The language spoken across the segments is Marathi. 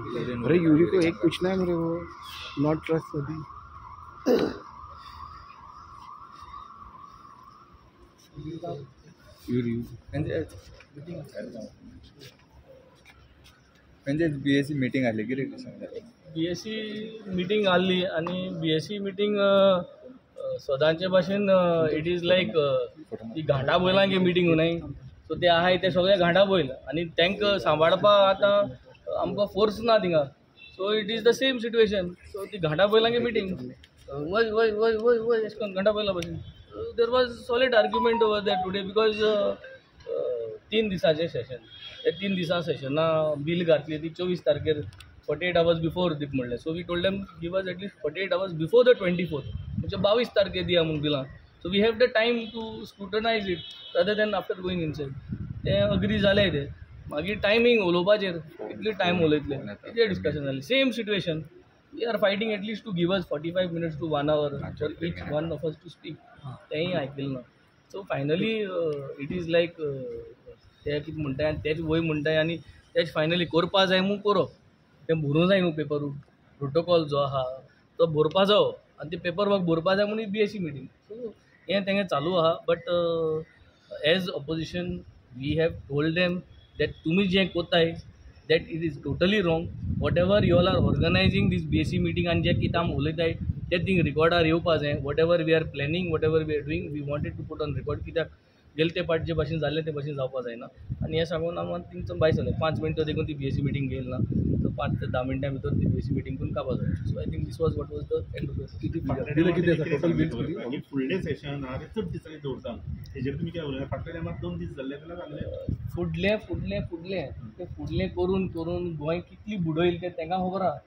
अरे यूरी को एक पूछना है मेरे को, नॉट ट्रस्ट अभी। यूरी म्हणजे BSc मीटिंग आली की रे BSc मीटिंग आली आणि BSc मीटिंग सदांचे भाशेन इट इज लायक ती घांटा बैलांगे मीटिंग नाही सो ते आहाय ते सगळे घांटा बैल आणि तांकां सांबाळपा आतां आमकां फोर्स ना थिंगा so it is the same situation so ती घांटा बैलांगे मीटिंग वय वय वय वय वय अशें करून घांटा बैला भशेन there was solid argument over that today because 3 दिसाचें सेशन त्या 3 दिसा सेशना बील घातली ती 24 तारखेर 48 hours बिफोर दीप म्हणलें so we told them give us at least 48 hours before the 24th म्हणजे 22 तारखेर दिया म्हणून बिलां so we have the time to scrutinise it rather than after going inside ते अग्री जालें ते मागीर टायमींग उलोवपाचेर कितले टायम उलयतले कितें डिस्कशन जालें same situation we are fighting at least to give us 45 minutes to 1 hour for each one of us to speak तेंय आयकलें ना so finally it is like ते कितें म्हणटाय आनी तेच वय म्हणटाय आनी तेच फायनली करपा जाय म्हूण करप तें भरूं जाय न्हू पेपर प्रोटोकॉल जो आहा तो भरपा जावो आनी ते पेपर वर्क भरपा जाय म्हणून BSc मीटिंग सो हें तेंगे चालू आहा but as opposition we have told them that तुमी जें कोत्ताय that it is totally wrong whatever you all are organising this BSc meeting आनी जें कितें आमी उलयताय तें थिंग रिकॉर्डार येवपा जाय whatever we are planning whatever we are doing we wanted to put on record कित्याक गेले ते पाट जे भाशेन जाल्ले ते भाशेन जावपा जायना आनी हें सांगून आमी थिंगसून भायर सरले 5 मिनटां देखून ती BSc मीटिंग घेयल ना सो 5 ते 10 मिनटां भितर ती BSc मीटिंग करून काबार जाय so I think this was what was the end of the किती टोटल बिल फुडले सेशन आनी चड दिसांनी दवरता हेजेर तुमी कितें उलयता फाटल्या टायमार 2 दीस जाल्ले जाल्यार जाल्ले फुडलें फुडलें फुडलें तें फुडलें करून करून गोंय कितली बुडयली तें तांकां खबर आहा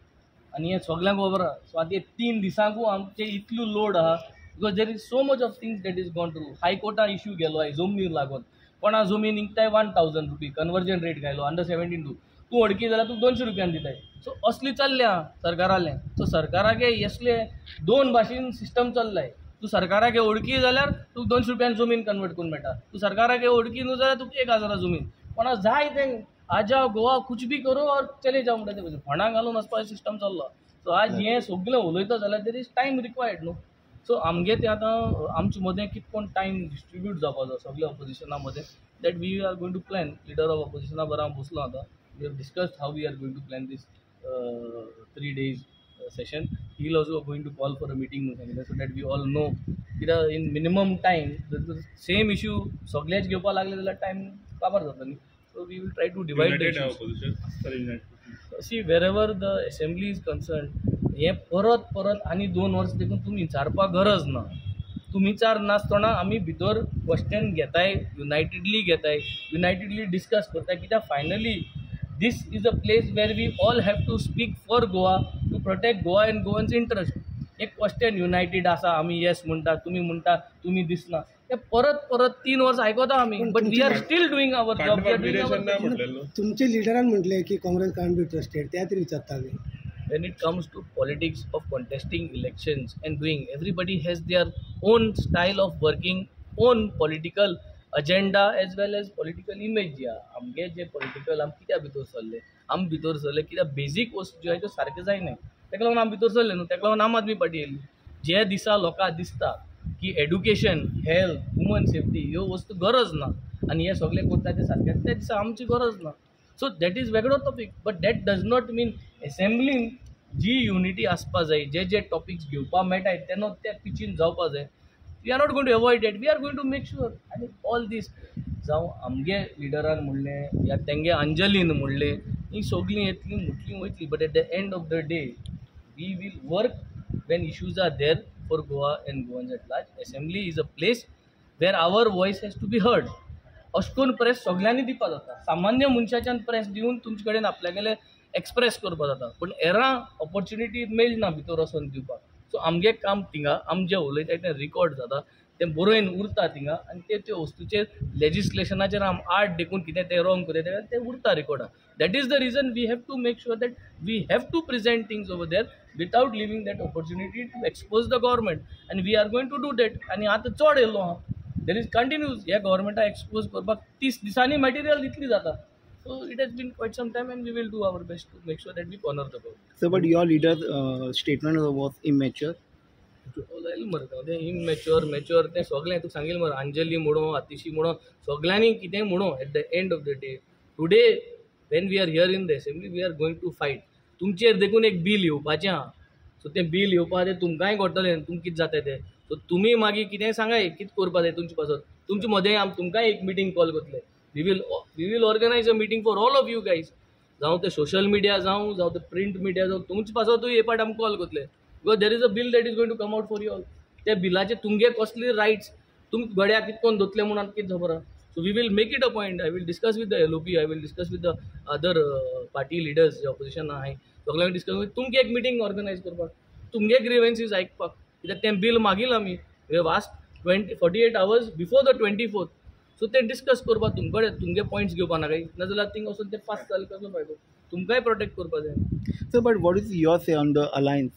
आनी हें सगल्यांक खबर आहा सो आतां 3 दिसांकू आमचें इतलो लोड आहा because there is so much of things that is gone through हायकोर्टान इश्यू गेलो आय जमनीर लागून कोणा जमीन इंकताय 1000 रुपी कन्वर्जन रेट घायलो अंडर 17 तूं अडकी जाल्यार तुका 200 रुपयान दिताय सो असली चल्ल्या सरकारालें सो सरकारागे असले 2 भाशेन सिस्टम चल्लाय तूं सरकारागे ओळखी जाल्यार तुका 200 रुपयान जमीन कन्वर्ट करून मेळटा तूं सरकारागे ओळखी न्हू जाल्यार तुका 1000 जमीन कोणा जाय तें आज गोवा कुछ भी करो और चले जाओ म्हणटा ते फोंडां घालून वचपाचो सिस्टम चल्लो सो आज हें सगळें उलयता जाल्यार देर इज टायम रिक्वायर्ड न्हू सो आमगे ते आतां आमचे मदें कितकोन टायम डिस्ट्रिब्यूट जावपा जाय सगळ्या ऑपोजिशना मदें that we are going to plan leader of ऑपोजिशना बरो हांव बसलो आतां we have discussed how we are going to plan this 3 days session he will also going to call for a meeting so that we all know कित्याक in minimum time the same issue सगळ्याच घेवपा लागले जाल्यार टायम काबार जाता न्ही so we will try to divide the issues. See wherever the assembly is concerned हे परत परत आनी 2 वर्स देखून तुमी विचारपाक गरज ना तुमी विचार नासतना आमी भितर क्वेश्चन घेताय युनायटेडली डिस्कस करताय कित्याक finally this is a place where we all have to speak for Goa to protect Goa and Goans interest एक क्वेश्चन युनायटेड आसा आमी येस म्हणटा तुमी दिसना हे परत परत 3 वर्स आयकता आमी but we are still doing our job तुमचे लिडरान म्हटले की काँग्रेस कांट बी ट्रस्टेड त्या तरी विचारता when it comes to politics of contesting elections and doing everybody has their own style of working own political agenda as well as political image या आमगे जे पॉलिटिकल आम कित्या भितर सरले कित्याक बेजीक वस्तू ज्यो आसा त्यो सारक्यो जायनाय ताका लागून आमी भितर सरले न्हू ताका लागून आम आदमी पार्टी येयली जे दिसा लोकांक दिसता की एड्युकेशन हेल्थ वुमन सेफ्टी ह्यो वस्तू गरज ना आनी हे सगळे करता ते सारके त्या दिसा आमची गरज ना सो दॅट इज वेगळो topic but that does not mean एसेंब्लीन जी युनिटी आसपा जाय जे टॉपिक्स घेवपा मेळटाय तेन्ना त्या पिचीन जावपा जाय we are not going to avoid that we are going to make sure आनी ऑल दीस जावं आमगे लिडरान म्हणलें या तेंगे अंजलीन म्हणलें ही सगळीं येतलीं मुटलीं वयतलीं but at the end of the day we will work when issues are there for Goa and Goans at large assembly is a place where our voice has to be heard अशें करून प्रेस सगळ्यांनी दिवपा जाता सामान्य मनशाच्यान प्रेस दिवन तुमचे कडेन आपल्यागेले एक्सप्रेस करपा जाता पूण एरां ऑपॉर्च्युनिटी मेळना भितर वचून दिवपाक सो आमगे काम थिंगा आम जें उलयताय तें रिकॉर्ड जाता तें बरोवन उरता थिंगा आनी त्यो वस्तूचेर लेजिस्लेशनाचेर आम आड देखून कितें तें रॉंग करता तें उरता रिकॉर्डार that is the reason we have to make sure that we have to present things over there without leaving that opportunity to expose the government आनी we are going to do that आनी आतां चड येयलो हांव देर इज कंटिन्यूज ह्या गव्हर्मेंटाक एक्सपोज करपाक 30 दिसांनी मटेरियल दितली जाता So it has been quite some time and we will do our best to make sure that we honor the vote. Sir, but your leader's statement was immature. जाईल मरे ते मॅच्युअर ते सगळें तूं सांगिल्लें मरे अंजली म्हणो आतिशी म्हणो सगळ्यांनी कितें म्हणो at the end of the day today when we are here in the assembly we are going to fight तुमचेर देखून एक बील येवपाचें आहा सो तें बील येवपा तें तुमकांय घडटलें तुमकां कितें जाता तें सो तुमी मागीर कितेंय सांगाय कितें करपा जाय तुमचे पासत तुमचे मदें तुमकांय एक मिटींग कॉल करतले we will organise a meeting for all of you guys जावं ते सोशल मिडिया जावं ते प्रिंट मिडिया जावं तुमचे पासतूय हे पाट आमकां कॉल करतले because there is a bill that is going to come out for you all त्या बिलाचे तुमगे कसले रायट्स तुम गड्या कितकोन दोतले म्हणून कितें खबर आहा so we will make it a point I will discuss with the LOP I will discuss with the other party leaders जे ऑपोजिशन आहाय सगळ्यांक डिस्कस करून तुमकां एक मिटींग ऑर्गनायज करपाक तुमगे ग्रीवेन्सीस आयकपाक कित्याक तें बील मागील आमी we have asked 48 hours before the 24th so ते डिस्कस करपाक तुमगे पॉयंट्स घेवपा नाकाय नाजाल्यार थिंग वचून ते पास जालें कसलो फायदो तुमकांय प्रोटेक्ट करपा जाय Sir, but what is your say on the alliance?